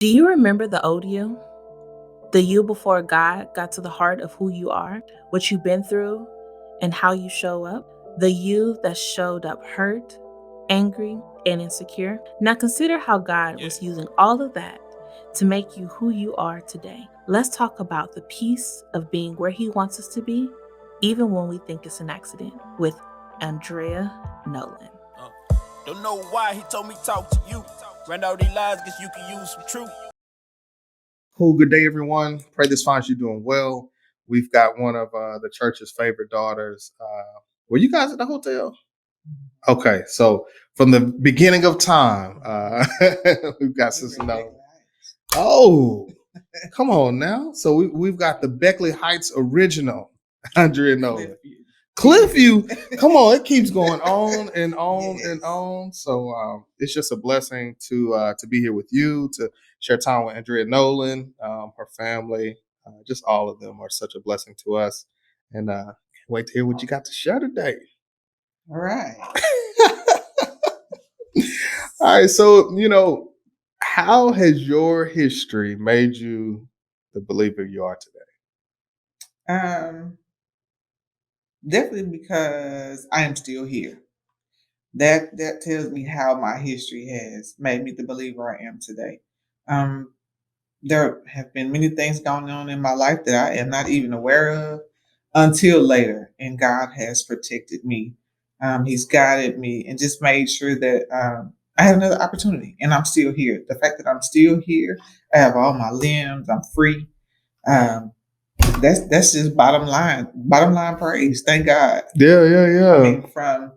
Do you remember the old you? The you before God got to the heart of who you are, what you've been through, and how you show up? The you that showed up hurt, angry, and insecure? Now consider how God was using all of that to make you who you are today. Let's talk about the peace of being where He wants us to be, even when we think it's an accident, with Andrea Nolan. Don't know why he told me talk to you. Ran all these lies, guess you can use some truth. Cool. Good day, everyone. Pray this finds you doing well. We've got one of the church's favorite daughters. Were you guys at the hotel? Okay, so from the beginning of time, we've got Sister Nolan. Oh, come on now. So we've got the Beckley Heights original, Andrea Nolan. Cliffview, come on, it keeps going on and on and on. So it's just a blessing to be here with you, to share time with Andrea Nolan, her family, just all of them are such a blessing to us. And can't wait to hear what you got to share today. All right. All right, so how has your history made you the believer you are today? Definitely because I am still here. That tells me how my history has made me the believer I am today. There have been many things going on in my life that I am not even aware of until later, and God has protected me. He's guided me and just made sure that I had another opportunity, and I'm still here. The fact that I'm still here, I have all my limbs, I'm free. That's just bottom line praise. Thank God. Yeah. I mean, from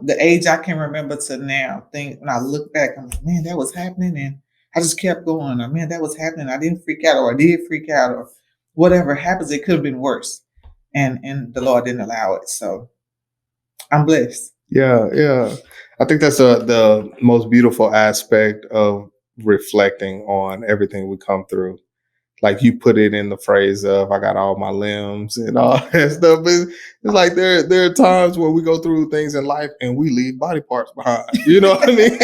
the age I can remember to now, when I look back, I'm like, man, that was happening, and I just kept going. Or, man, that was happening. I didn't freak out, or I did freak out, or whatever happens, it could have been worse, and the Lord didn't allow it. So I'm blessed. Yeah. I think that's the most beautiful aspect of reflecting on everything we come through. Like you put it in the phrase of "I got all my limbs" and all that stuff. It's like there are times where we go through things in life and we leave body parts behind. You know what I mean?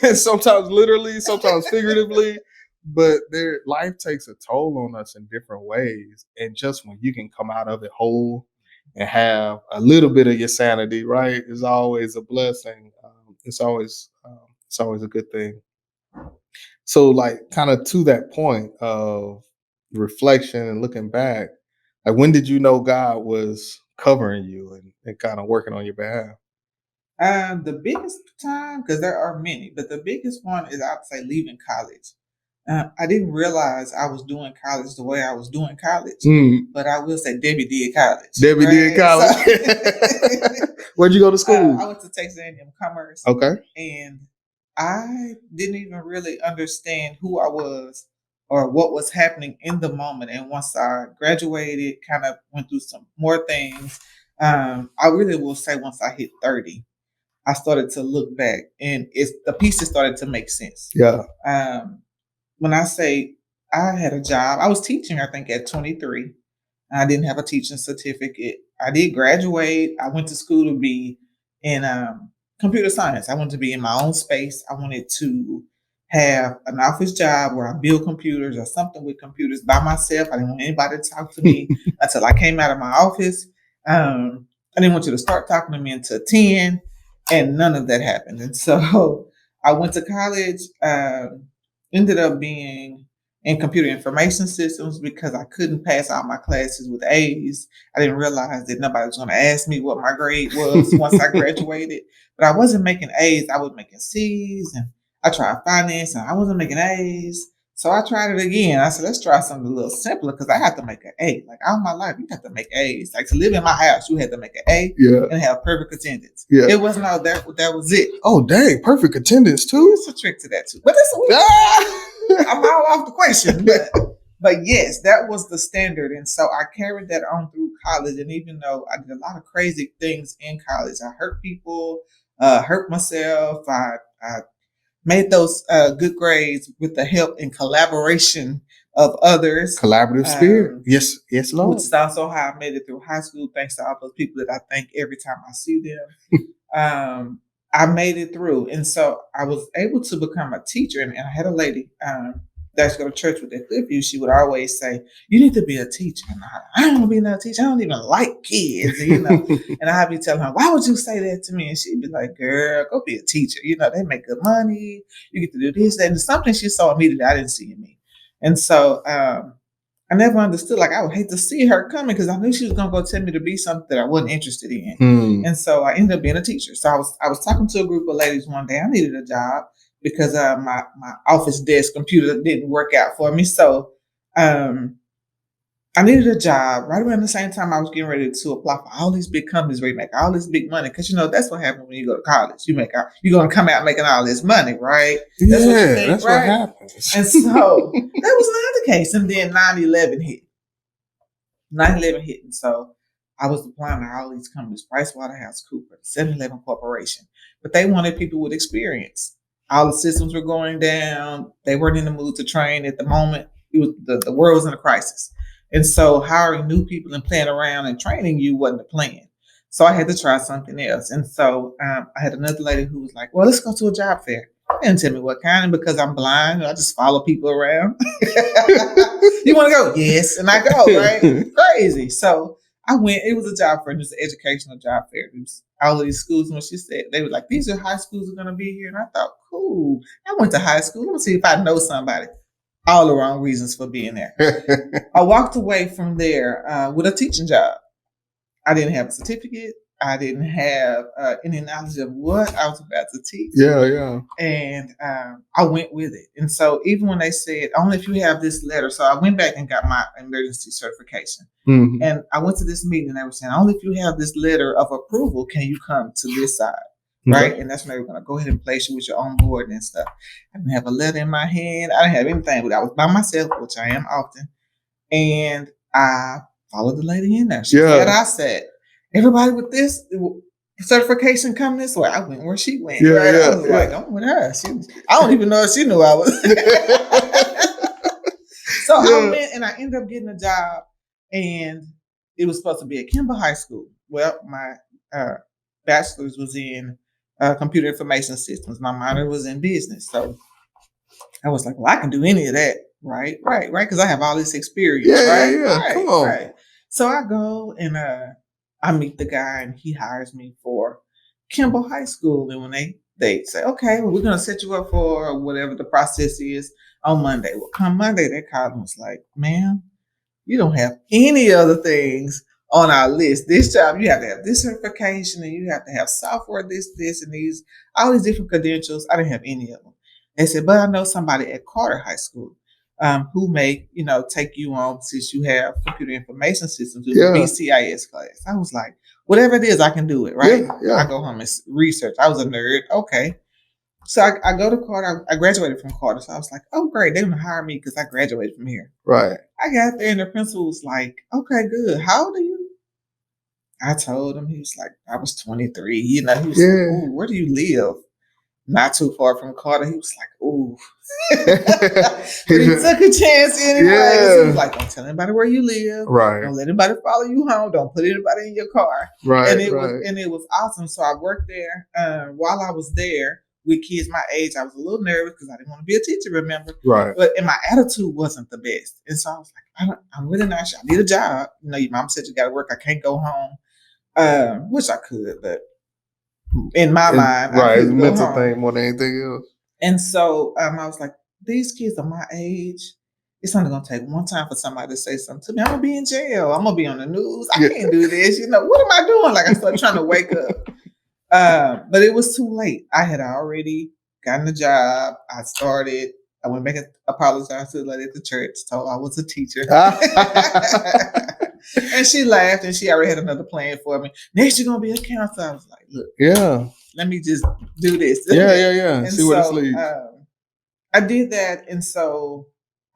And sometimes literally, sometimes figuratively. But life takes a toll on us in different ways. And just when you can come out of it whole and have a little bit of your sanity, right, is always a blessing. It's always a good thing. So, like, kind of to that point of reflection and looking back, like, when did you know God was covering you and kind of working on your behalf? The biggest time, because there are many, but the biggest one is I'd say leaving college. I didn't realize I was doing college the way I was doing college, but I will say Debbie did college. Debbie did college. So, where'd you go to school? I went to Texas A&M Commerce. Okay. And I didn't even really understand who I was or what was happening in the moment. And once I graduated, kind of went through some more things. I really will say once I hit 30, I started to look back and the pieces started to make sense. Yeah. When I say I had a job, I was teaching, I think, at 23. I didn't have a teaching certificate. I did graduate. I went to school to be in computer science. I wanted to be in my own space. I wanted to have an office job where I build computers or something with computers by myself. I didn't want anybody to talk to me until I came out of my office. I didn't want you to start talking to me until 10, and none of that happened. And so I went to college, ended up being in computer information systems because I couldn't pass all my classes with A's. I didn't realize that nobody was going to ask me what my grade was once I graduated. But I wasn't making A's. I was making C's, and I tried finance, and I wasn't making A's. So I tried it again. I said, let's try something a little simpler because I have to make an A. Like all my life, you have to make A's. Like to live in my house, you had to make an A and have perfect attendance. Yeah. It wasn't all that was it. Oh, dang, perfect attendance too? It's a trick to that too. But I'm all off the question. But yes, that was the standard. And so I carried that on through college. And even though I did a lot of crazy things in college, I hurt people, hurt myself. I made those good grades with the help and collaboration of others. Collaborative spirit. Yes, Lord. Which is also how I made it through high school, thanks to all those people that I thank every time I see them. I made it through. And so I was able to become a teacher. And I had a lady that's go to church with that Clipview. She would always say, "You need to be a teacher." And I don't want to be no teacher. I don't even like kids, And I'd be telling her, "Why would you say that to me?" And she'd be like, "Girl, go be a teacher. They make good money. You get to do this, that." And it's something she saw in me that I didn't see in me. And so I never understood. Like, I would hate to see her coming because I knew she was gonna go tell me to be something that I wasn't interested in. And so I ended up being a teacher. So I was talking to a group of ladies one day. I needed a job because my office desk computer didn't work out for me. So I needed a job right around the same time I was getting ready to apply for all these big companies where you make all this big money. Because that's what happens when you go to college. You're gonna come out making all this money, right? That's what you think, that's right? What happens. And so that was not the case. And then 9/11 hit. 9/11 hit. And so I was applying to all these companies, PricewaterhouseCoopers, 7-Eleven Corporation. But they wanted people with experience. All the systems were going down. They weren't in the mood to train at the moment. It was the world was in a crisis. And so hiring new people and playing around and training you wasn't the plan. So I had to try something else. And so I had another lady who was like, "Well, let's go to a job fair." They didn't tell me what kind, and because I'm blind, I just follow people around. "You want to go?" "Yes." And I go, right? Crazy. So I went. It was a job fair. It was an educational job fair. It was all of these schools. And when she said, they were like, "These are high schools are going to be here." And I thought, cool. I went to high school. Let me see if I know somebody. All the wrong reasons for being there. I walked away from there with a teaching job. I didn't have a certificate. I didn't have any knowledge of what I was about to teach. Yeah. And I went with it. And so even when they said, "Only if you have this letter." So I went back and got my emergency certification. Mm-hmm. And I went to this meeting and they were saying, "Only if you have this letter of approval can you come to this side." Right. And that's when they were going to go ahead and place you with your own board and stuff. I didn't have a letter in my hand. I didn't have anything, but I was by myself, which I am often. And I followed the lady in there. She said, I said, "Everybody with this certification come this way." I went where she went. Yeah, right? yeah, I was like, I'm with her. I don't even know if she knew I was. So I went and I ended up getting a job, and it was supposed to be at Kimball High School. Well, my bachelor's was in computer information systems. My minor was in business. So I was like, well, I can do any of that. Right. Because I have all this experience. Yeah. Right, come on. Right. So I go and I meet the guy, and he hires me for Kimball High School. And when they say, "Okay, well, we're going to set you up for whatever the process is on Monday." Well, come Monday, they called and was like, "Ma'am, you don't have any other things on our list. This job, you have to have this certification, and you have to have software, this, and these, all these different credentials." I didn't have any of them. They said, "But I know somebody at Carter High School who may, take you on since you have computer information systems, do the BCIS class." I was like, whatever it is, I can do it, right? Yeah. I go home and research. I was a nerd. Okay. So I go to Carter. I graduated from Carter. So I was like, oh, great. They're going to hire me because I graduated from here. Right. I got there and the principal was like, "Okay, good. How old are you?" I told him. He was like, "I was 23. He was like, "Ooh, where do you live?" Not too far from Carter. He was like, "Ooh." But he took a chance anyway. He was like, "Don't tell anybody where you live. Right. Don't let anybody follow you home. Don't put anybody in your car." Right. And it was awesome. So I worked there. While I was there with kids my age, I was a little nervous because I didn't want to be a teacher, remember? Right. And my attitude wasn't the best. And so I was like, I'm really not sure. I need a job. Your mom said you got to work. I can't go home. Which I could, but in my mind, right, it's a mental thing more than anything else. And so I was like, these kids are my age. It's only gonna take one time for somebody to say something to me. I'm gonna be in jail. I'm gonna be on the news. I can't do this. What am I doing? Like I started trying to wake up. But it was too late. I had already gotten a job. I went back and apologized to the lady at the church, told her I was a teacher. And she laughed, and she already had another plan for me. Next, you're going to be a counselor. I was like, look, let me just do this. Yeah. And see what it's leads. I did that, and so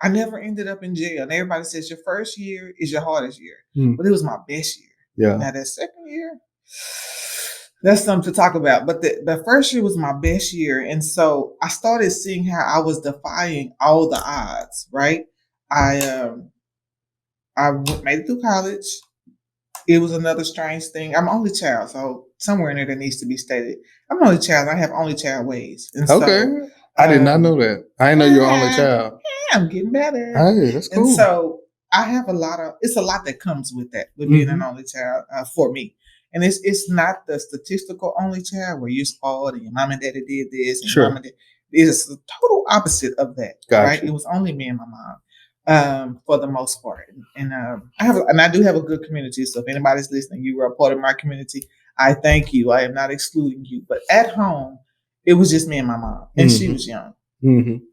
I never ended up in jail. And everybody says your first year is your hardest year. But it was my best year. Yeah. Now, that second year, that's something to talk about. But the first year was my best year. And so I started seeing how I was defying all the odds, right? I made it through college. it was another strange thing. I'm only child, so somewhere in there that needs to be stated. I'm only child. I have only child ways, and Okay. so I did not know that. I didn't know you were only child. I'm getting better. Hey, that's cool. And so I have it's a lot that comes with that, with being an only child for me. And it's not the statistical only child where you're spoiled and your mom and daddy did this and Sure. your mom and daddy. It's the total opposite of that. Gotcha. Right? It was only me and my mom for the most part. And I do have a good community. So if anybody's listening, you were a part of my community. I thank you. I am not excluding you. But at home, it was just me and my mom, and she was young.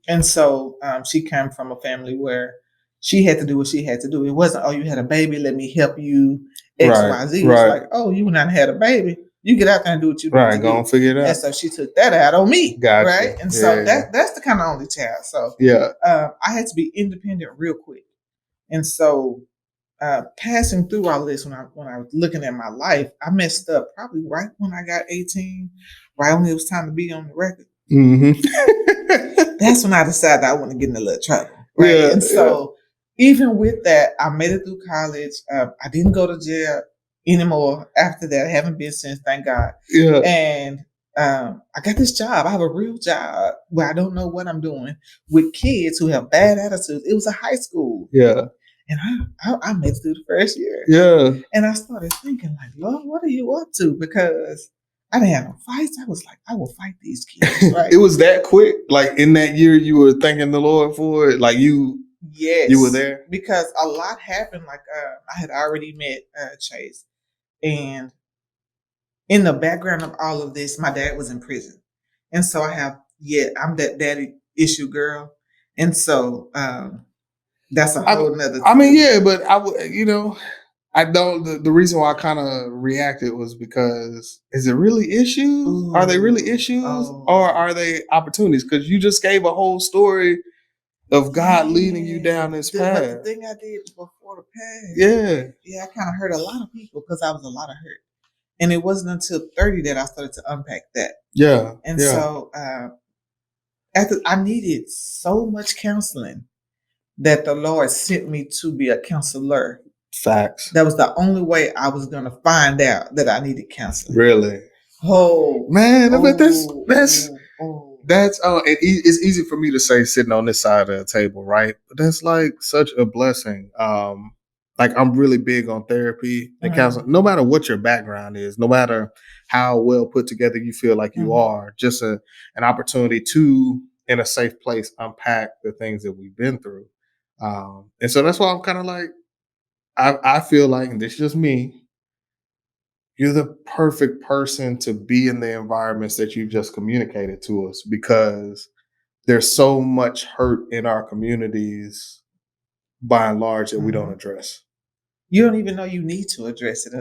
And so she came from a family where she had to do what she had to do. It wasn't, oh, you had a baby, let me help you, X, Y, Z. It was like, oh, you not had a baby, you get out there and do what you need to do. Go and figure it out. And so she took that out on me. Gotcha. Right? And so that's the kind of only child. So I had to be independent real quick. And so passing through all of this, when I was looking at my life, I messed up probably right when I got 18, right when it was time to be on the record. That's when I decided I want to get in a little trouble. Right. Yeah, and so even with that, I made it through college. I didn't go to jail anymore after that. I haven't been since, thank God. Yeah. And I got this job. I have a real job where I don't know what I'm doing with kids who have bad attitudes. It was a high school. Yeah. And I made it through the first year. Yeah. And I started thinking, like, Lord, what are you up to? Because I didn't have no fights. I was like, I will fight these kids. Right? It was that quick? Like in that year you were thanking the Lord for it? Like you were there? Because a lot happened. Like I had already met Chase. And in the background of all of this, my dad was in prison. And so I'm that daddy issue girl. And so that's a whole nother thing. I mean, yeah, but I don't. The reason why I kind of reacted was because is it really issues? Ooh. Are they really issues, or are they opportunities? Because you just gave a whole story of God leading you down this path. But the thing I did before the path, I kind of hurt a lot of people because I was a lot of hurt, and it wasn't until 30 that I started to unpack that. Yeah, and so after I needed so much counseling that the Lord sent me to be a counselor. Facts. That was the only way I was going to find out that I needed counseling. Really? Oh man, but that's it's easy for me to say sitting on this side of the table, right? But that's like such a blessing. Like I'm really big on therapy and counseling. No matter what your background is, no matter how well put together you feel like you are, just an opportunity to, in a safe place, unpack the things that we've been through. And so that's why I'm kind of like, I feel like, and this is just me, you're the perfect person to be in the environments that you just communicated to us, because there's so much hurt in our communities by and large that we don't address. You don't even know you need to address it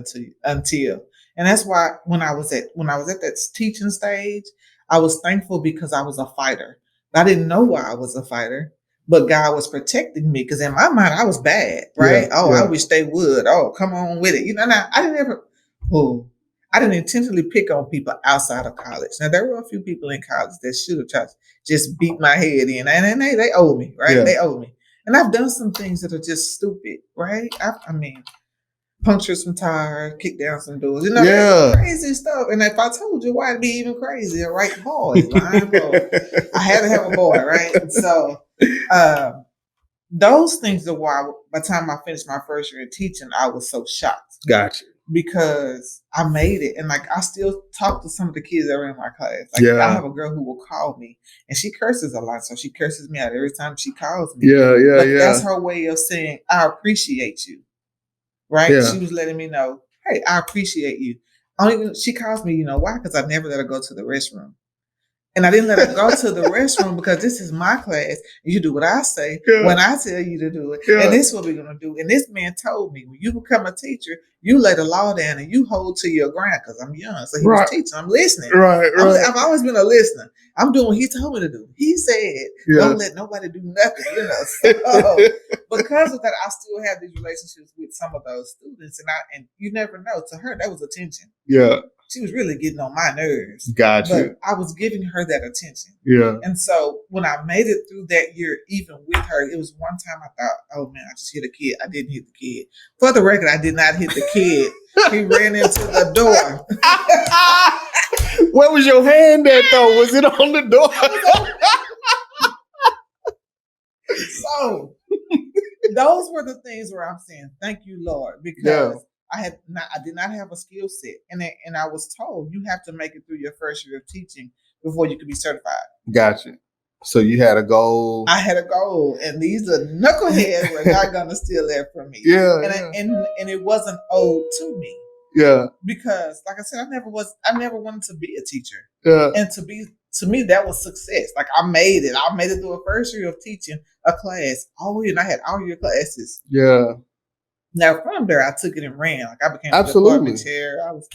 until. And that's why when I was at that teaching stage, I was thankful because I was a fighter. I didn't know why I was a fighter. But God was protecting me because in my mind, I was bad, right? I wish they would. Oh, come on with it. Now, I didn't intentionally pick on people outside of college. Now, there were a few people in college that should have tried to just beat my head in. And they owe me, right? Yeah. They owe me. And I've done some things that are just stupid, right? I mean, puncture some tires, kick down some doors, crazy stuff. And if I told you why, it'd be even crazier, right? Boys, I had to have a boy, right? And so those things are why by the time I finished my first year of teaching, I was so shocked. Gotcha. Because I made it. And like I still talk to some of the kids that are in my class. Like I have a girl who will call me and she curses a lot. So she curses me out every time she calls me. But that's her way of saying, I appreciate you. Right? Yeah. She was letting me know, hey, I appreciate you. She calls me, why? Because I never let her go to the restroom. And I didn't let her go to the restroom because this is my class. You do what I say when I tell you to do it. Yeah. And this is what we're going to do. And this man told me, when you become a teacher, you lay the law down and you hold to your ground, because I'm young. So he was teaching. I'm listening. Right. I've always been a listener. I'm doing what he told me to do. He said, don't let nobody do nothing. So because of that, I still have these relationships with some of those students. And you never know. To her, that was attention. Yeah. she was really getting on my nerves. Gotcha. But I was giving her that attention. Yeah. And so when I made it through that year, even with her, it was one time I thought, oh man, I just hit a kid. I didn't hit the kid. For the record, I did not hit the kid. He ran into the door. Where was your hand at though? Was it on the door? So those were the things where I'm saying, thank you, Lord, because I did not have a skill set. And I was told you have to make it through your first year of teaching before you could be certified. Gotcha. So you had a goal. I had a goal, and these are knuckleheads were not gonna steal that from me. Yeah. And it wasn't owed to me. Yeah. Because like I said, I never wanted to be a teacher. Yeah. And to me, that was success. Like I made it. I made it through a first year of teaching a class all year, and I had all year classes. Yeah. Now from there, I took it and ran. Like I became Absolutely. a department chair. I was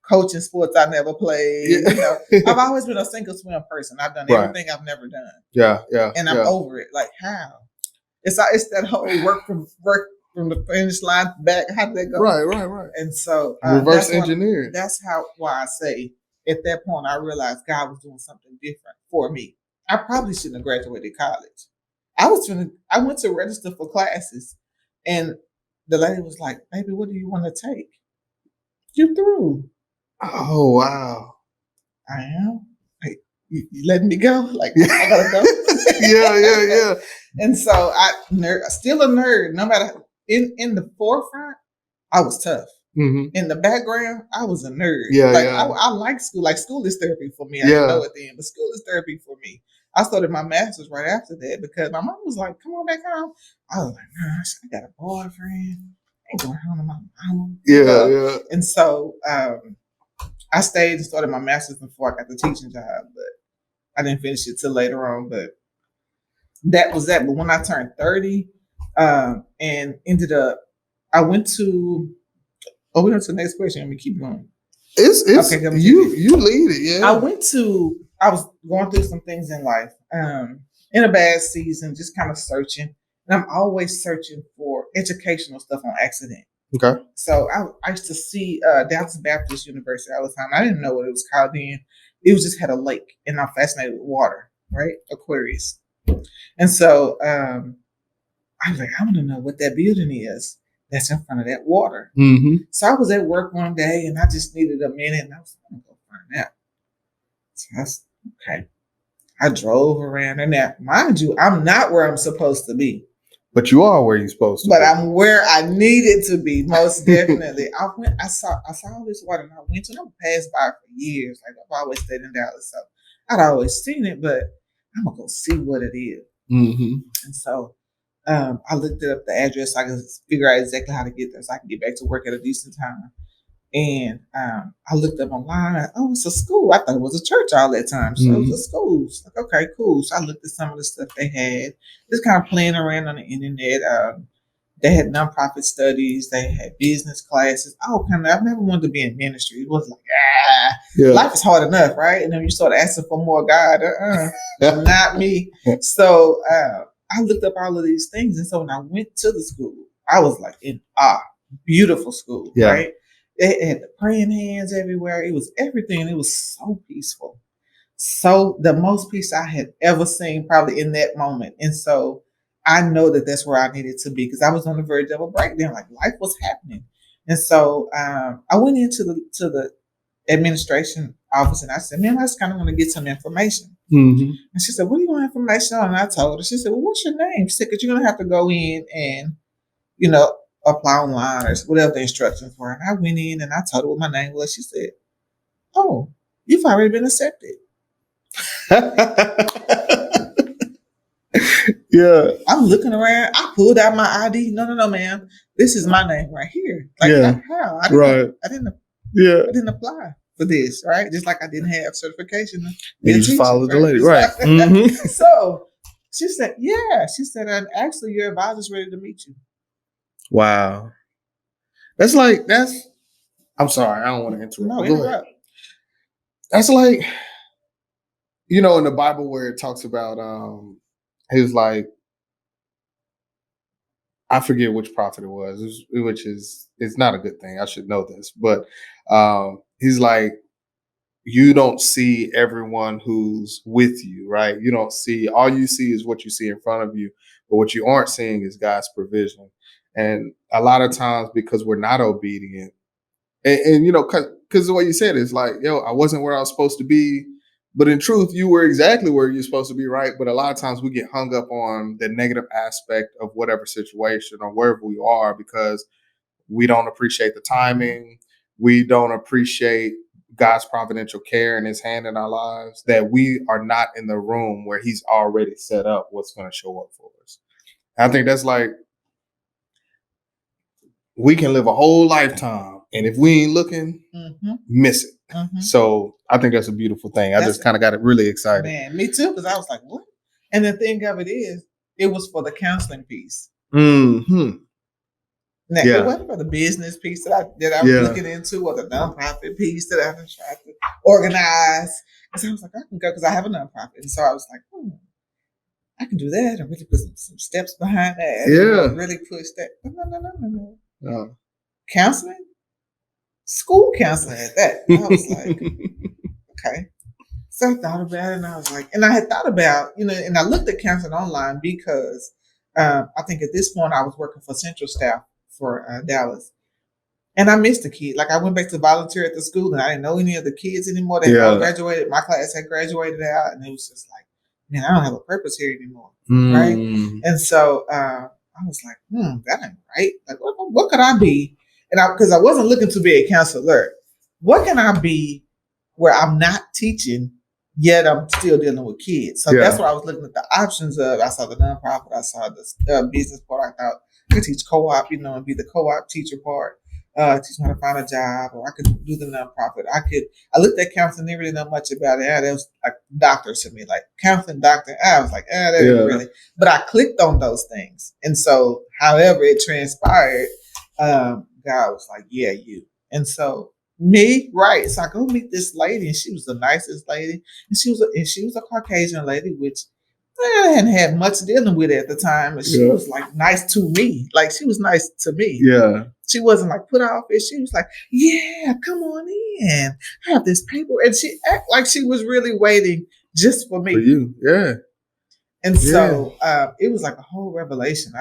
coaching sports I never played. Yeah. You know, I've always been a single swim person. I've done everything I've never done. Yeah, yeah. And I'm over it. Like how? It's that whole work from the finish line back. How did that go? Right. And so reverse engineering. That's why I say at that point I realized God was doing something different for me. I probably shouldn't have graduated college. I went to register for classes, and the lady was like, "Baby, what do you want to take? You through?" Oh wow! I am. Like, you letting me go? Like I gotta go? Yeah. And so still a nerd. No matter in the forefront, I was tough. Mm-hmm. In the background, I was a nerd. Yeah, I like school. Like school is therapy for me. I didn't know it then, but school is therapy for me. I started my master's right after that because my mom was like, "Come on back home." I was like, "Gosh, I got a boyfriend. I ain't going home to my mama." Yeah. And so I stayed and started my master's before I got the teaching job, but I didn't finish it till later on. But that was that. But when I turned 30, and ended up, I went to. Oh, we went to the next question. Let me keep going. It's okay, you lead it, yeah. I was going through some things in life, in a bad season, just kind of searching. And I'm always searching for educational stuff on accident. Okay. So I used to see Dallas Baptist University all the time. I didn't know what it was called then. It was just had a lake, and I'm fascinated with water, right? Aquarius. And so I was like, I want to know what that building is that's in front of that water. Mm-hmm. So I was at work one day, and I just needed a minute, and I was going to go find out. So that's okay. I drove around there. Now, mind you, I'm not where I'm supposed to be. But you are where you're supposed to be. But I'm where I needed to be, most definitely. I saw all this water, and I went to them, passed by for years. Like I've always stayed in Dallas, so I'd always seen it, but I'm gonna go see what it is. Mm-hmm. And so I looked up the address so I could figure out exactly how to get there so I can get back to work at a decent time. And I looked up online. Oh, it's a school. I thought it was a church all that time. So it was a school. Like, okay, cool. So I looked at some of the stuff they had. Just kind of playing around on the internet. They had nonprofit studies. They had business classes. Oh, kind of. I've never wanted to be in ministry. It was like, life is hard enough, right? And then you start asking for more God. Not me. So I looked up all of these things. And so when I went to the school, I was like in awe. Beautiful school, right? They had the praying hands everywhere. It was everything. It was so peaceful. So the most peace I had ever seen probably in that moment. And so I know that that's where I needed to be because I was on the verge of a breakdown. Like life was happening. And so I went into the administration office and I said, "Man, I just kind of want to get some information." Mm-hmm. And she said, "What do you want information on?" And I told her. She said, "Well, what's your name?" She said, "Because you're going to have to go in and, apply online or whatever the instructions were." And I went in and I told her what my name was. She said, "Oh, you've already been accepted." Yeah. I'm looking around. I pulled out my ID. No, ma'am. This is my name right here. Like, how? I didn't apply for this, right? Just like I didn't have certification. You just followed the lady, right? Mm-hmm. So she said, "Yeah." She said, "And actually, your advisor's ready to meet you." Wow. I'm sorry. I don't want to interrupt. No, interrupt. That's like, in the Bible where it talks about, his like, I forget which prophet it was, which is, it's not a good thing. I should know this, but he's like, you don't see everyone who's with you, right? You don't see, all you see is what you see in front of you, but what you aren't seeing is God's provision. And a lot of times, because we're not obedient, and you know, because the way you said it is like, yo, I wasn't where I was supposed to be. But in truth, you were exactly where you're supposed to be, right? But a lot of times we get hung up on the negative aspect of whatever situation or wherever we are because we don't appreciate the timing. We don't appreciate God's providential care and his hand in our lives, that we are not in the room where he's already set up what's going to show up for us. I think that's like, we can live a whole lifetime, and if we ain't looking, miss it. So I think that's a beautiful thing. I just kind of got it really excited. Man, me too, because I was like, what? And the thing of it is, it was for the counseling piece. Now, it wasn't for the business piece that I was looking into, or the nonprofit piece that I was trying to organize. Because I was like, I can go because I have a nonprofit. And so I was like, I can do that and really put some steps behind that. And really push that. No. Counseling? School counseling at that. I was like, okay. So I thought about it, and I was like, and I had thought about, and I looked at counseling online because I think at this point I was working for Central Staff for Dallas. And I missed the kid. Like, I went back to volunteer at the school, and I didn't know any of the kids anymore. They all graduated. My class had graduated out, and it was just like, man, I don't have a purpose here anymore, right? And so I was like, that ain't right. Like, what could I be? And because I wasn't looking to be a counselor, what can I be where I'm not teaching, yet I'm still dealing with kids? So that's what I was looking at the options of. I saw the nonprofit. I saw the business part. I thought I could teach co-op, and be the co-op teacher part. Teach them how to find a job, or I could do the nonprofit. I looked at counseling, didn't really know much about it. That was like doctors to me, like counseling doctor. I was like, that ain't really. But I clicked on those things. And so however it transpired, God was like, yeah, you. And so right. So I go meet this lady, and she was the nicest lady. And she was a Caucasian lady, which I hadn't had much dealing with at the time. And she was like nice to me. Like, she was nice to me. Yeah. She wasn't like put off it. She was like, yeah, come on in. I have this paper. And she acted like she was really waiting just for me. For you, yeah. And so it was like a whole revelation.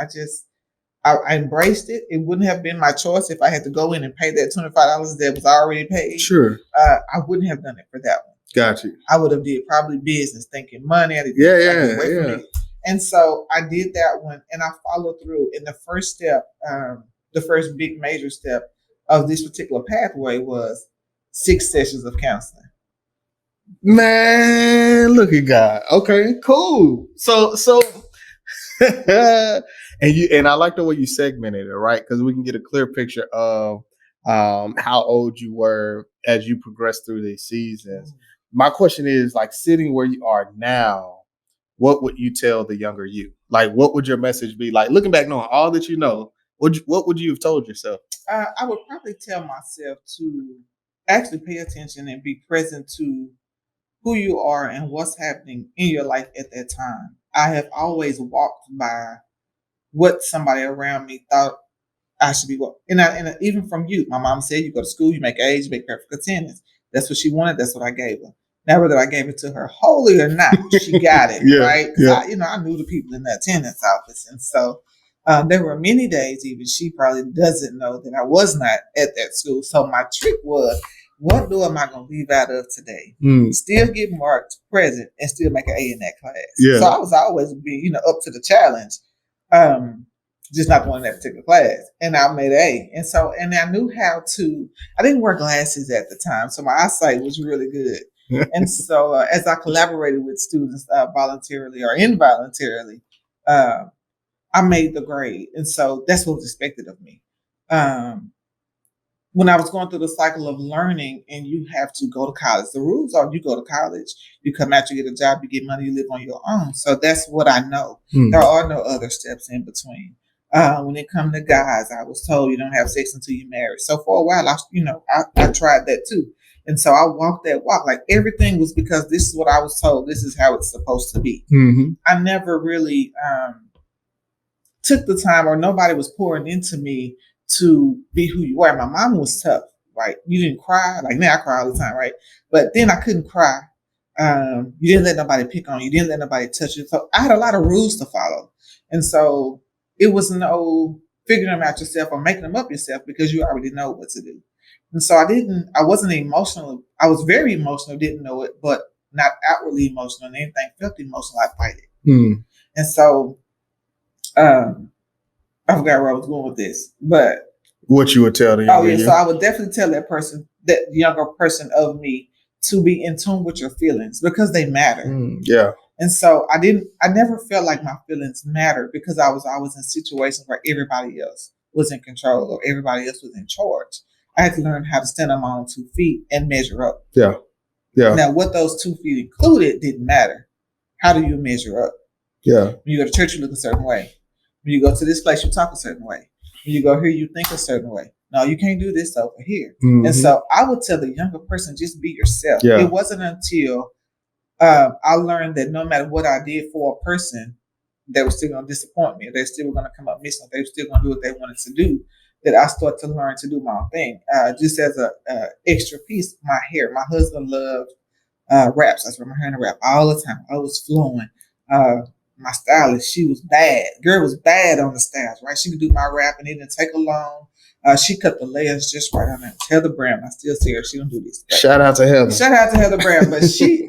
I embraced it. It wouldn't have been my choice if I had to go in and pay that $25 that was already paid. Sure. I wouldn't have done it for that one. Got you. I would have did probably business, thinking money. I did away from me. And so I did that one, and I followed through. And the first step, the first big major step of this particular pathway was 6 sessions of counseling. Man, look at God. Okay, cool. So and I like the way you segmented it, right? Because we can get a clear picture of how old you were as you progressed through these seasons. My question is, like, sitting where you are now, what would you tell the younger you? Like, what would your message be? Like, looking back, knowing all that you know, what would you have told yourself? I would probably tell myself to actually pay attention and be present to who you are and what's happening in your life at that time. I have always walked by what somebody around me thought I should be walking. And even from youth, my mom said, you go to school, you make A's, you make perfect attendance. That's what she wanted. That's what I gave her. Now, whether I gave it to her wholly or not, she got it, right? Because I knew the people in the attendance office. And so there were many days, even she probably doesn't know, that I was not at that school. So my trick was, what door am I going to leave out of today? Still get marked present and still make an A in that class. So I was always be, up to the challenge. Just not going in that particular class. And I made A. And I knew how to, I didn't wear glasses at the time, so my eyesight was really good. And so as I collaborated with students voluntarily or involuntarily, I made the grade. And so that's what was expected of me. When I was going through the cycle of learning, and you have to go to college, the rules are you go to college, you come out, you get a job, you get money, you live on your own. So that's what I know. There are no other steps in between. When it comes to guys, I was told you don't have sex until you're married. So for a while, I tried that too. And so I walked that walk. Like, everything was because this is what I was told. This is how it's supposed to be. I never really took the time, or nobody was pouring into me to be who you are. My mom was tough, right? You didn't cry. Like now I cry all the time, right? But then I couldn't cry. You didn't let nobody pick on you. You didn't let nobody touch you. So I had a lot of rules to follow. And so it was no figuring them out yourself or making them up yourself because you already know what to do. And so I wasn't emotional. I was very emotional, didn't know it, but not outwardly emotional and anything felt emotional, I fight it. And so I forgot where I was going with this, but what you would tell the younger you. So I would definitely tell that person, that younger person of me, to be in tune with your feelings because they matter. Yeah. And so I never felt like my feelings mattered because I was always in situations where everybody else was in control or everybody else was in charge. I had to learn how to stand on my own 2 feet and measure up. Yeah. Yeah. Now, what those 2 feet included didn't matter. How do you measure up? Yeah. When you go to church, you look a certain way. When you go to this place, you talk a certain way. When you go here, you think a certain way. No, you can't do this over here. And so I would tell the younger person, just be yourself. Yeah. It wasn't until I learned that no matter what I did for a person, they were still going to disappoint me. They still were going to come up missing. They were still going to do what they wanted to do. That I started to learn to do my own thing. Just as a extra piece, my hair. My husband loved raps. I wear my hair in a wrap all the time. I was flowing. My stylist, she was bad. Girl was bad on the styles, right? She could do my rap and it didn't take her long. She cut the layers just right on there. Heather Brown, I still see her. She don't do this. Shout out to Heather. Shout out to Heather Brown. But she,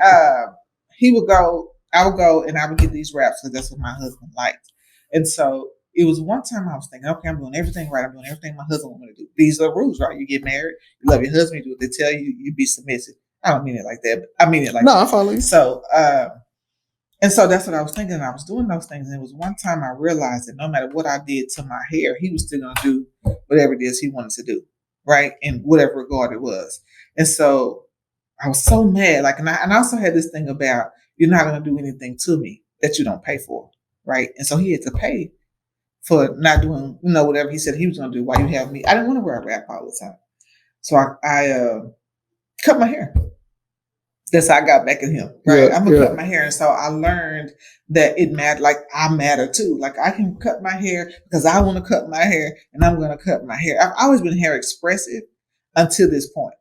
he would go, I would go and I would get these raps because that's what my husband liked. And so it was one time I was thinking, okay, I'm doing everything right. I'm doing everything my husband wants me to do. These are rules, right? You get married, you love your husband, you do what they tell you, you be submissive. I don't mean it like that, but I mean it like that. No, I follow you. So, and so that's what I was thinking. I was doing those things. And it was one time I realized that no matter what I did to my hair, he was still going to do whatever it is he wanted to do, right? In whatever regard it was. And so I was so mad. Like, and I also had this thing about, you're not going to do anything to me that you don't pay for, right? And so he had to pay for not doing, whatever he said he was going to do while you have me. I didn't want to wear a wrap all the time. So I cut my hair. That's how I got back at him, right? Yeah, I'm gonna cut my hair. And so I learned that it mattered, like I matter too. Like I can cut my hair because I want to cut my hair and I'm gonna cut my hair. I've always been hair expressive until this point.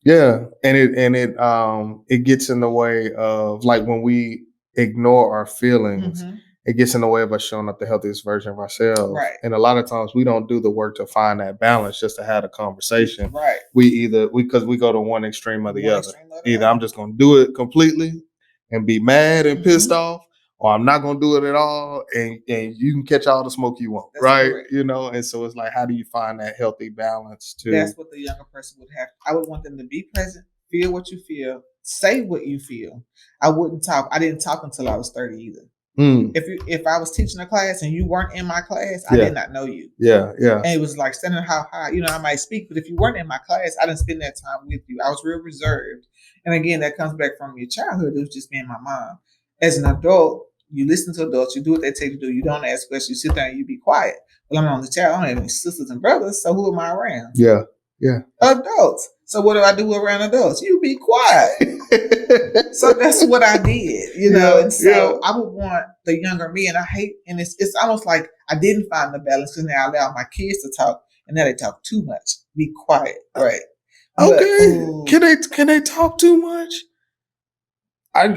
Yeah. And it gets in the way of, like, when we ignore our feelings, it gets in the way of us showing up the healthiest version of ourselves. Right. And a lot of times we don't do the work to find that balance just to have a conversation. Right. Because we go to one extreme or the other. Either I'm just going to do it completely and be mad and pissed off, or I'm not going to do it at all. And you can catch all the smoke you want. That's right. Correct. And so it's like, how do you find that healthy balance too? That's what the younger person would have. I would want them to be present, feel what you feel, say what you feel. I wouldn't talk. I didn't talk until I was 30 either. If I was teaching a class and you weren't in my class, I did not know you. Yeah. And it was like standing how high, I might speak, but if you weren't in my class, I didn't spend that time with you. I was real reserved. And again, that comes back from your childhood. It was just me and my mom. As an adult, you listen to adults, you do what they tell you to do. You don't ask questions, you sit there and you be quiet. Well, I'm on the child, I don't have any sisters and brothers, so who am I around? Yeah. Adults. So what do I do around adults? You be quiet. So that's what I did, and so I would want the younger me, and I hate, and it's almost like I didn't find the balance because now I allow my kids to talk, and now they talk too much. Be quiet, right? Okay. But, can they talk too much? I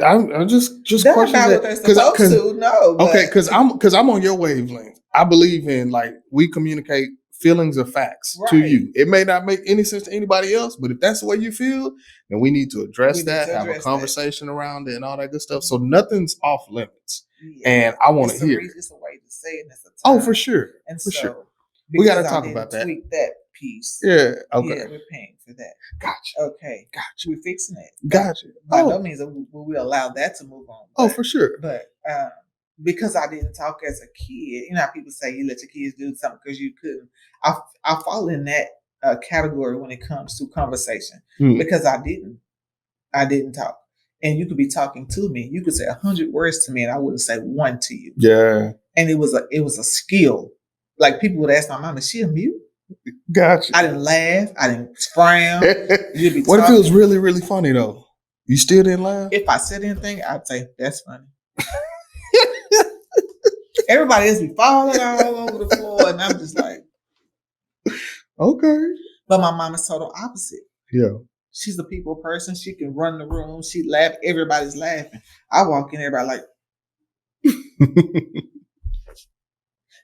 just question that because no. Okay, because I'm on your wavelength. I believe in, like, we communicate feelings of facts to you. It may not make any sense to anybody else, but if that's the way you feel, then we need to address that, have a conversation around it and all that good stuff. So nothing's off limits. Yeah. And I want to hear. It's a way to say it. It's a time. For sure. And for so, sure. We got to talk about that. Tweak that piece. Yeah. Okay. Yeah, we're paying for that. Gotcha. Okay. Gotcha. We're fixing it. Gotcha. By no means will we allow that to move on. But, for sure. But because I didn't talk as a kid, how people say you let your kids do something because you couldn't. I fall in that category when it comes to conversation because I didn't talk. And you could be talking to me. You could say 100 words to me, and I wouldn't say one to you. Yeah. And it was a skill. Like, people would ask my mom, "Is she a mute?" Gotcha. I didn't laugh. I didn't frown. What if it was really, really funny though? You still didn't laugh? If I said anything, I'd say that's funny. Everybody else be falling all over the floor, and I'm just like, okay. But my mom is total opposite. Yeah. She's a people person. She can run the room. She laugh. Everybody's laughing. I walk in, everybody like.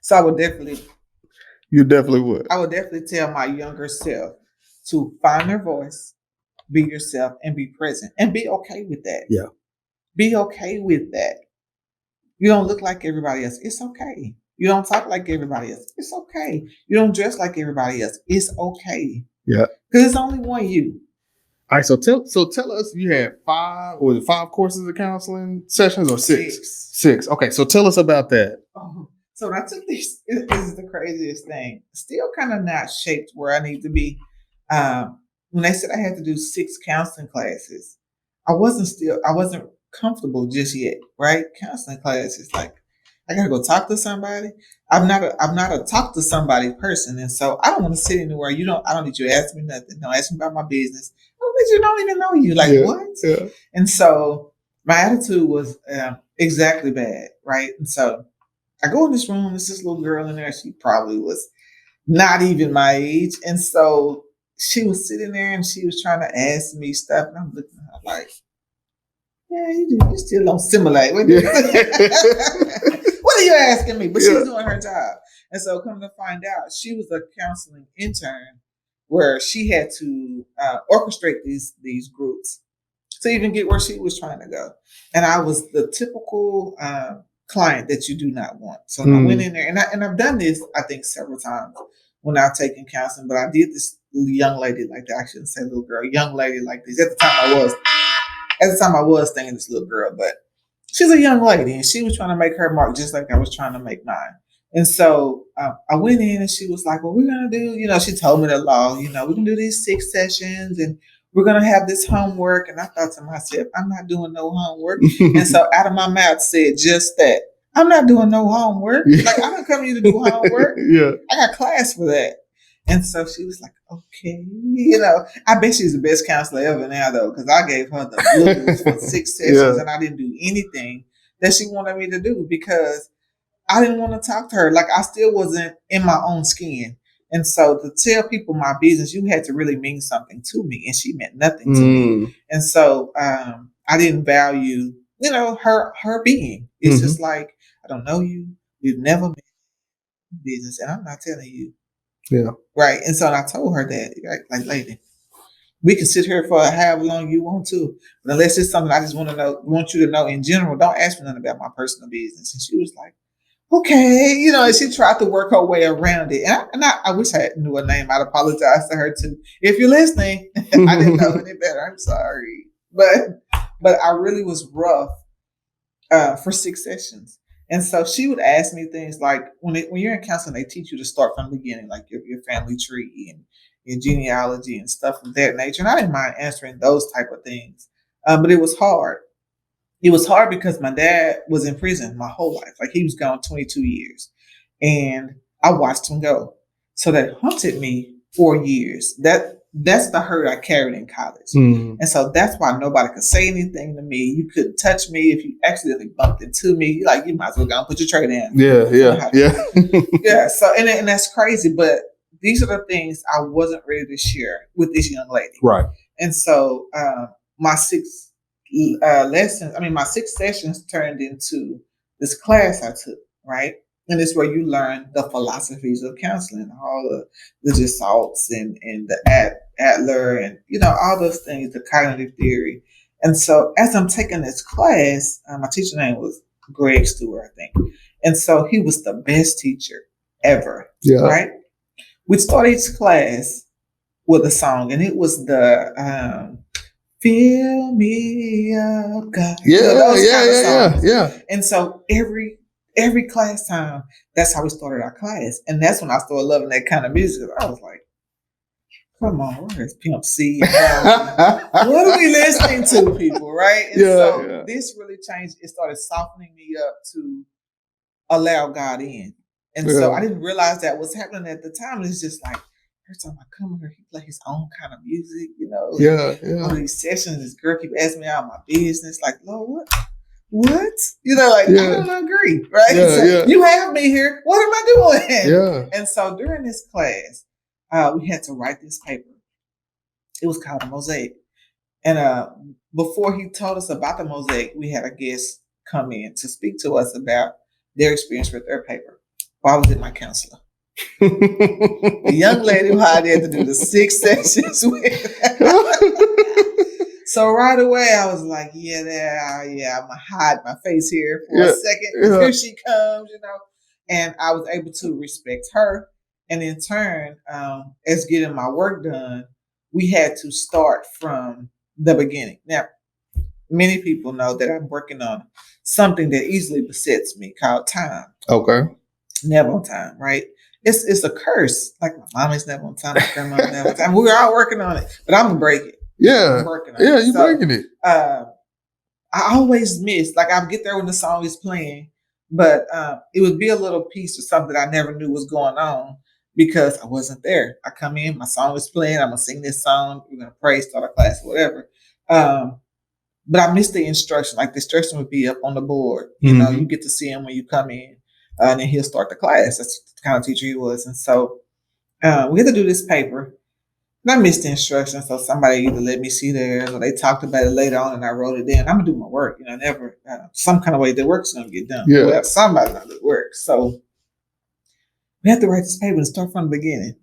So I would definitely. You definitely would. I would definitely tell my younger self to find their voice, be yourself, and be present, and be okay with that. Yeah. Be okay with that. You don't look like everybody else. It's okay. You don't talk like everybody else. It's okay. You don't dress like everybody else. It's okay. Yeah. Because it's only one you. All right. So tell us, you had 5 courses of counseling sessions or 6? 6. Okay. So tell us about that. Oh, so when I took this is the craziest thing. Still kind of not shaped where I need to be. When they said I had to do 6 counseling classes, I wasn't comfortable just yet, right? Counseling classes, like I gotta go talk to somebody. I'm not a talk to somebody person, and so I don't want to sit anywhere. I don't need you to ask me nothing. Don't ask me about my business. I don't even know you. Like what? Yeah. And so my attitude was exactly bad, right? And so I go in this room. There's this little girl in there. She probably was not even my age, and so she was sitting there and she was trying to ask me stuff, and I'm looking at her like, yeah, you still don't simulate. What are you asking me? But she's doing her job. And so come to find out, she was a counseling intern where she had to orchestrate these groups to even get where she was trying to go. And I was the typical client that you do not want. So I went in there, and I've done this, I think, several times when I've taken counseling, but I did this young lady like that. I shouldn't say little girl, young lady like this. At the time I was thinking this little girl, but she's a young lady and she was trying to make her mark just like I was trying to make mine. And so I went in and she was like, well, we're going to do, she told me the law, we're going to do these 6 sessions and we're going to have this homework. And I thought to myself, I'm not doing no homework. And so out of my mouth said just that. I'm not doing no homework. Like, I don't come here to do homework. Yeah. I got class for that. And so she was like, okay, I bet she's the best counselor ever now, though, because I gave her the blues for 6 sessions and I didn't do anything that she wanted me to do because I didn't want to talk to her. Like, I still wasn't in my own skin. And so to tell people my business, you had to really mean something to me, and she meant nothing to me. And so I didn't value, her being. It's just like, I don't know you. We've never met in business, and I'm not telling you. Yeah. Right. And so I told her that, like, lady, we can sit here for however long you want to, but unless it's something I just want you to know in general, don't ask me nothing about my personal business. And she was like, okay, and she tried to work her way around it. And I wish I knew her name. I'd apologize to her too. If you're listening, I didn't know any better. I'm sorry. But I really was rough for 6 sessions. And so she would ask me things like, when you're in counseling, they teach you to start from the beginning, like your family tree and your genealogy and stuff of that nature. And I didn't mind answering those type of things. But it was hard. It was hard because my dad was in prison my whole life. Like, he was gone 22 years. And I watched him go. So that haunted me for years. That's the hurt I carried in college. And so that's why nobody could say anything to me. You couldn't touch me. If you accidentally bumped into me, you might as well go and put your tray down. Yeah. Yeah. So, and that's crazy. But these are the things I wasn't ready to share with this young lady. Right. And so my 6 my 6 sessions turned into this class I took, right? And it's where you learn the philosophies of counseling, all the Gestalts and the Adler and, all those things, the cognitive theory. And so as I'm taking this class, my teacher name was Greg Stewart, I think. And so he was the best teacher ever, right? We'd start each class with a song, and it was the Fill Me Up, God. Yeah. And so every class time, that's how we started our class. And that's when I started loving that kind of music. I was like, come on, where's Pimp C? What are we listening to, people, right? And this really changed. It started softening me up to allow God in. And so I didn't realize that was happening at the time. It's just like, every time I come here, he play his own kind of music, All these sessions, this girl keep asking me out my business. Like, Lord, what? I don't agree, right? You have me here. What am I doing? Yeah. And so during this class, we had to write this paper. It was called a mosaic. And before he told us about the mosaic, we had a guest come in to speak to us about their experience with their paper. Well, I was in my counselor. The young lady who I had to do the 6 sessions with. So right away, I was like, I'm gonna hide my face here for a second. Here she comes, And I was able to respect her. And in turn, as getting my work done, we had to start from the beginning. Now, many people know that I'm working on something that easily besets me called time. Okay. Never on time, right? It's a curse. Like my mommy's never on time, my grandma's never on time. We're all working on it, but I'm gonna break it. Yeah. I'm working on it. You're breaking it. I always miss, like I'll get there when the song is playing, but it would be a little piece or something I never knew was going on because I wasn't there. I come in, my song is playing, I'm gonna sing this song, we're gonna pray, start a class, whatever. But I missed the instruction. Like the instruction would be up on the board. You get to see him when you come in, and then he'll start the class. That's the kind of teacher he was. And so we had to do this paper. And I missed the instructions, so somebody either let me see theirs or they talked about it later on and I wrote it in. I'm gonna do my work, never some kind of way the work's gonna get done. Yeah. Well, somebody's gonna do the work. So we have to write this paper and start from the beginning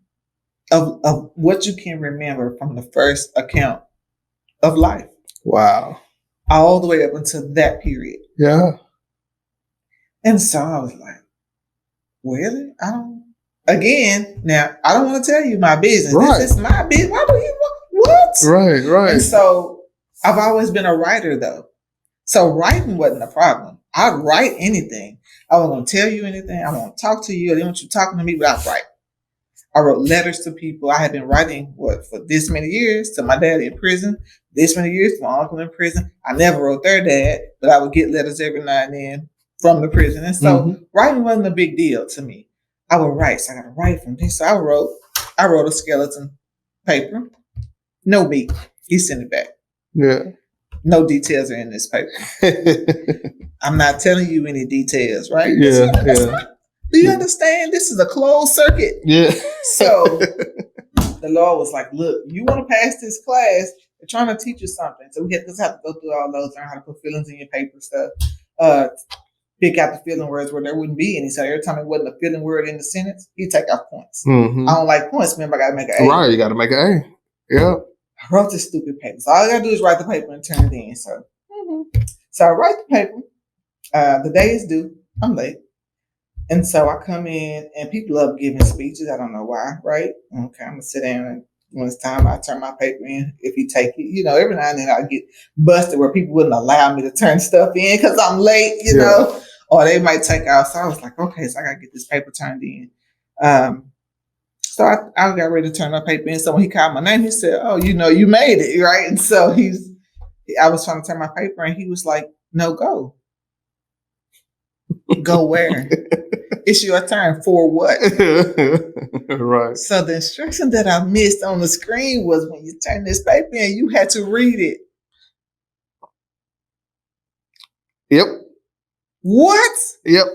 of what you can remember from the first account of life. Wow. All the way up until that period. Yeah. And so I was like, really? Again, now, I don't want to tell you my business. Right. This is my business. Why do you what? Right. And so I've always been a writer, though. So writing wasn't a problem. I'd write anything. I wasn't going to tell you anything. I won't talk to you. I didn't want you talking to me, but I'd write. I wrote letters to people. I had been writing, for this many years to my dad in prison, this many years to my uncle in prison. I never wrote their dad, but I would get letters every now and then from the prison. And so writing wasn't a big deal to me. I would write. So I got to write from this. So I wrote a skeleton paper. No beat. He sent it back. Yeah. No details are in this paper. I'm not telling you any details, right? Yeah. Do you understand? This is a closed circuit. Yeah. So the Lord was like, look, you want to pass this class, they're trying to teach you something. So we have to go through all those, learn how to put feelings in your paper stuff, pick out the feeling words where there wouldn't be any. So every time it wasn't a feeling word in the sentence, he'd take out points. Mm-hmm. I don't like points, remember, I got to make an A. Right, you got to make an A. Yeah. I wrote this stupid paper. So all I got to do is write the paper and turn it in. So I write the paper. The day is due. I'm late. And so I come in and people love giving speeches. I don't know why, right? Okay, I'm going to sit down and when it's time, I turn my paper in. If you take it, every now and then I get busted where people wouldn't allow me to turn stuff in because I'm late, know, or they might take out. So I was like, okay, so I got to get this paper turned in. So I got ready to turn my paper in. So when he called my name, he said, oh, you made it, right? And so I was trying to turn my paper and he was like, no, go. Go where? It's your turn for what? Right. So the instruction that I missed on the screen was when you turn this paper in, you had to read it. Yep. What? Yep.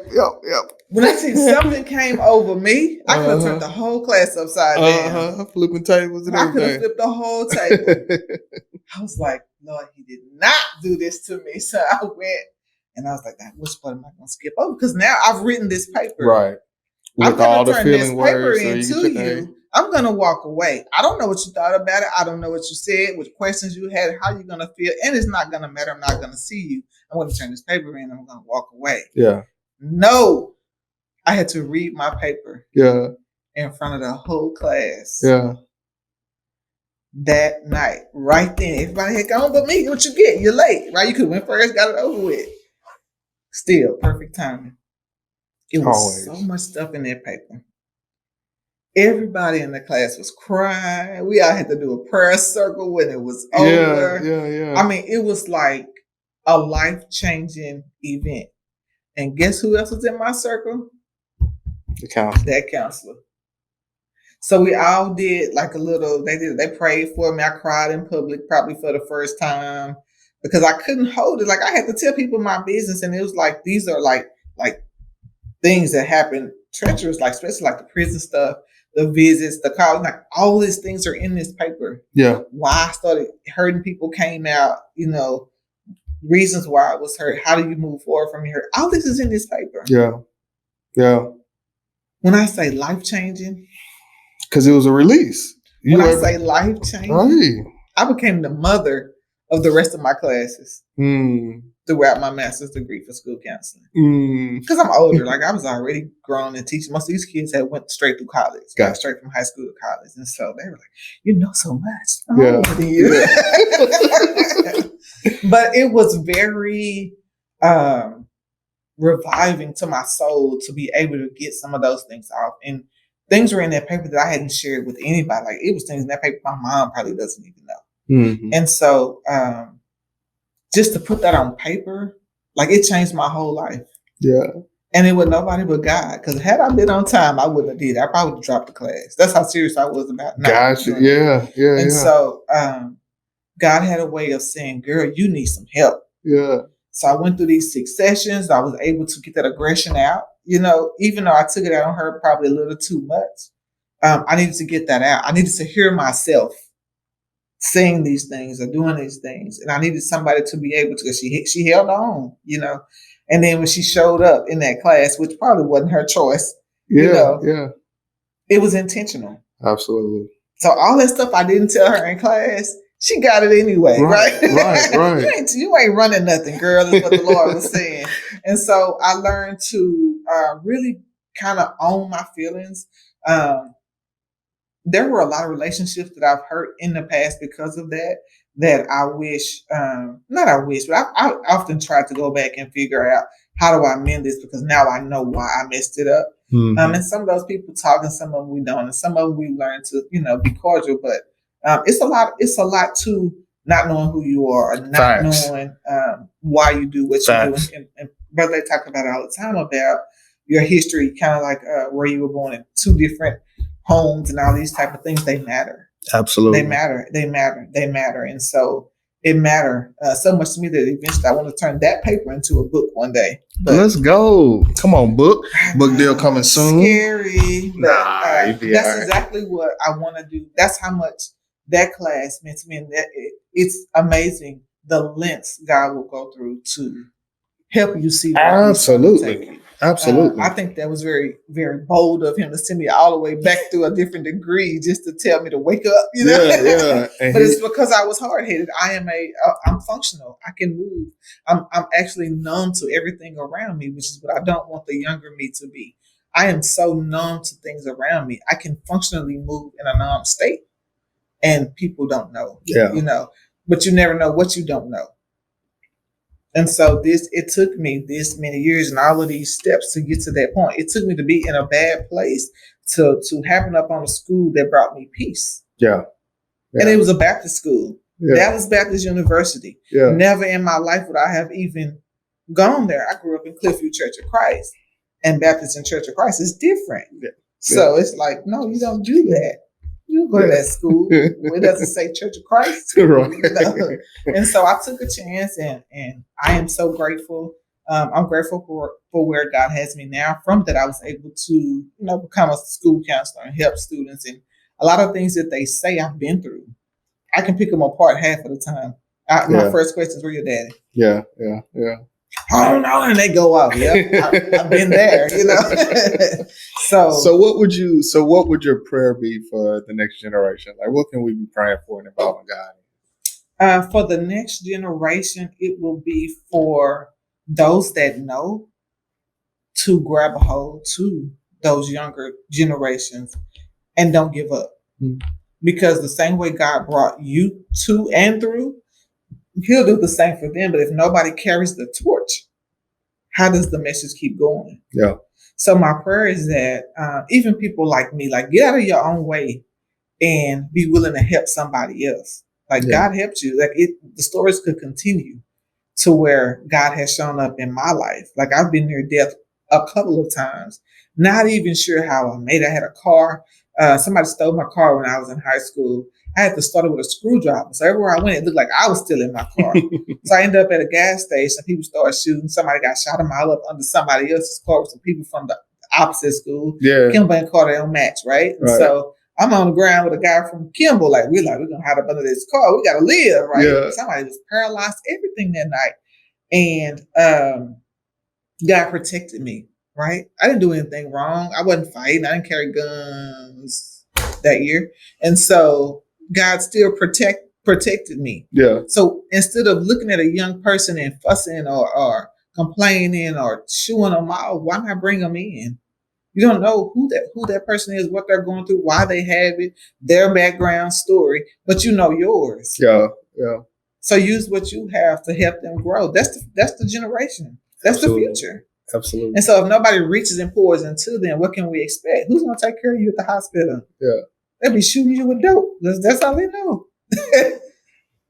When I see something came over me, I could have turned the whole class upside down. Flipping tables and everything. I could have flipped the whole table. I was like, Lord, he did not do this to me. So I went. And I was like, which part am I going to skip over? Because now I've written this paper. Right. With all the feeling words. I'm going to walk away. I don't know what you thought about it. I don't know what you said, what questions you had, how you're going to feel. And it's not going to matter. I'm not going to see you. I'm going to turn this paper in and I'm going to walk away. Yeah. No. I had to read my paper. Yeah. In front of the whole class. Yeah. That night. Right then. Everybody had gone but me. What you get? You're late. Right? You could have went first, got it over with. Still, perfect timing. It was always so much stuff in that paper. Everybody in the class was crying. We all had to do a prayer circle when it was over. Yeah. I mean, it was like a life-changing event. And guess who else was in my circle? The counselor. That counselor. So we all did like a little, they prayed for me. I cried in public probably for the first time. Because I couldn't hold it. Like I had to tell people my business. And it was like, these are like things that happen treacherous, like especially like the prison stuff. the visits, the calls, like all these things are in this paper. Yeah. Why I started hurting people came out, reasons why I was hurt. How do you move forward from here? All this is in this paper. Yeah. Yeah. When I say life changing, because it was a release. When I say life changing, right. I became the mother of the rest of my classes throughout my master's degree for school counseling. Because I'm older, like I was already grown and teaching. Most of these kids had went straight through college, got straight from high school to college, and so they were like, "You know so much, I'm older than you." But it was very reviving to my soul to be able to get some of those things off. And things were in that paper that I hadn't shared with anybody. Like it was things in that paper my mom probably doesn't even know. And so just to put that on paper, like it changed my whole life. Yeah. And it was nobody but God. Because had I been on time, I wouldn't have did it. I probably would have dropped the class. That's how serious I was about not Gotcha. doing it. Yeah. And so God had a way of saying, girl, you need some help. Yeah. So I went through these 6 sessions. I was able to get that aggression out. Even though I took it out on her probably a little too much, I needed to get that out. I needed to hear myself saying these things or doing these things. And I needed somebody to be able to, because she held on, And then when she showed up in that class, which probably wasn't her choice, it was intentional. Absolutely. So all that stuff I didn't tell her in class, she got it anyway, right? Right. you ain't running nothing, girl, is what the Lord was saying. And so I learned to really kind of own my feelings. There were a lot of relationships that I've hurt in the past because of that I wish, not I wish, but I often try to go back and figure out how do I mend this, because now I know why I messed it up. And some of those people talk and some of them we don't, and some of them we learn to, be cordial, but it's a lot to not knowing who you are, or not knowing why you do what you do. And Brother, they talk about it all the time about your history, kind of like where you were born in 2 different homes and all these type of things. They matter. Absolutely. They matter. And so it mattered so much to me that eventually I want to turn that paper into a book one day. But let's go. Come on, book deal coming soon. Scary. But, that's exactly what I want to do. That's how much that class meant to me. And it's amazing the lengths God will go through to help you see. Absolutely. I think that was very, very bold of him to send me all the way back through a different degree just to tell me to wake up, Yeah. But it's because I was hard-headed. I'm functional. I can move. I'm actually numb to everything around me, which is what I don't want the younger me to be. I am so numb to things around me. I can functionally move in a numb state, and people don't know. But you never know what you don't know. And so it took me this many years and all of these steps to get to that point. It took me to be in a bad place to happen up on a school that brought me peace. Yeah. And it was a Baptist school. Dallas Baptist University. Never in my life would I have even gone there. I grew up in Cliffview Church of Christ, and Baptist and Church of Christ is different. So it's like, no, you don't do that. You go to that school. It doesn't say Church of Christ. Right. And so I took a chance, and I am so grateful. I'm grateful for where God has me now. From that, I was able to, become a school counselor and help students. And a lot of things that they say I've been through, I can pick them apart half of the time. My first question is, where your daddy? Yeah. I don't know, and they go off. I've been there, So what would your prayer be for the next generation? Like, what can we be praying for and involving God? For the next generation, it will be for those that know to grab a hold to those younger generations and don't give up. Because the same way God brought you to and through, He'll do the same for them. But if nobody carries the torch, how does the message keep going? Yeah. So my prayer is that even people like me, like, get out of your own way and be willing to help somebody else. Like God helped you. Like the stories could continue to where God has shown up in my life. Like I've been near death a couple of times, not even sure how I made it. I had a car. Somebody stole my car when I was in high school. I had to start it with a screwdriver. So everywhere I went, it looked like I was still in my car. So I ended up at a gas station. People started shooting. Somebody got shot a mile up under somebody else's car with some people from the opposite school. Yeah. Kimball and Carter don't match, right? And Right. so I'm on the ground with a guy from Kimball. We're gonna hide up under this car. We gotta live, right? Yeah. Somebody was paralyzed, everything that night. And God protected me, right? I didn't do anything wrong. I wasn't fighting. I didn't carry guns that year. And so God still protected me. Yeah. So instead of looking at a young person and fussing or complaining or chewing them out, why not bring them in? You don't know who that person is, what they're going through, why they have it, their background story, but you know yours. Yeah. Yeah. So use what you have to help them grow. That's the generation. That's Absolutely. the future. Absolutely. And so if nobody reaches and pours into them, what can we expect? Who's going to take care of you at the hospital? Yeah. They'll be shooting you with dope. That's all they know.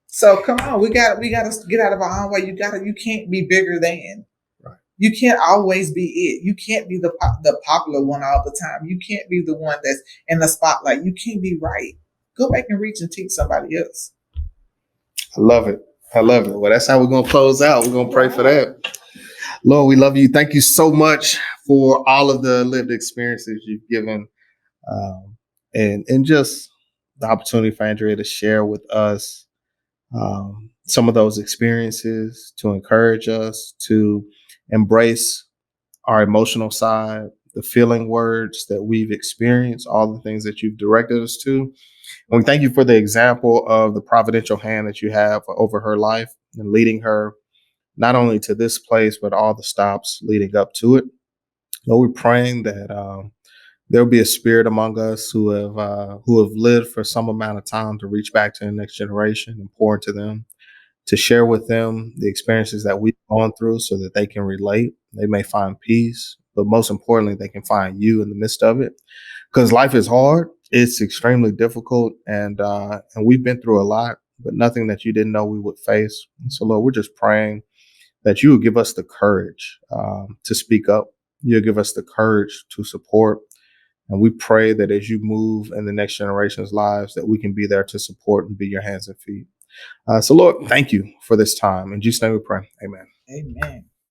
So come on, we got to get out of our own way. You can't be bigger than. Right. You can't always be it. You can't be the popular one all the time. You can't be the one that's in the spotlight. You can't be right. Go back and reach and teach somebody else. I love it. I love it. Well, that's how we're going to close out. We're going to pray for that. Lord, we love you. Thank you so much for all of the lived experiences you've given, and just the opportunity for Andrea to share with us some of those experiences, to encourage us, to embrace our emotional side, the feeling words that we've experienced, all the things that you've directed us to. And we thank you for the example of the providential hand that you have over her life and leading her not only to this place, but all the stops leading up to it. Lord, we're praying that there'll be a spirit among us who have lived for some amount of time to reach back to the next generation and pour into them, to share with them the experiences that we've gone through so that they can relate. They may find peace, but most importantly, they can find you in the midst of it. Because life is hard. It's extremely difficult. And we've been through a lot, but nothing that you didn't know we would face. And so, Lord, we're just praying that you would give us the courage to speak up. You'll give us the courage to support. And we pray that as you move in the next generation's lives, that we can be there to support and be your hands and feet. So, Lord, thank you for this time. In Jesus' name we pray. Amen. Amen.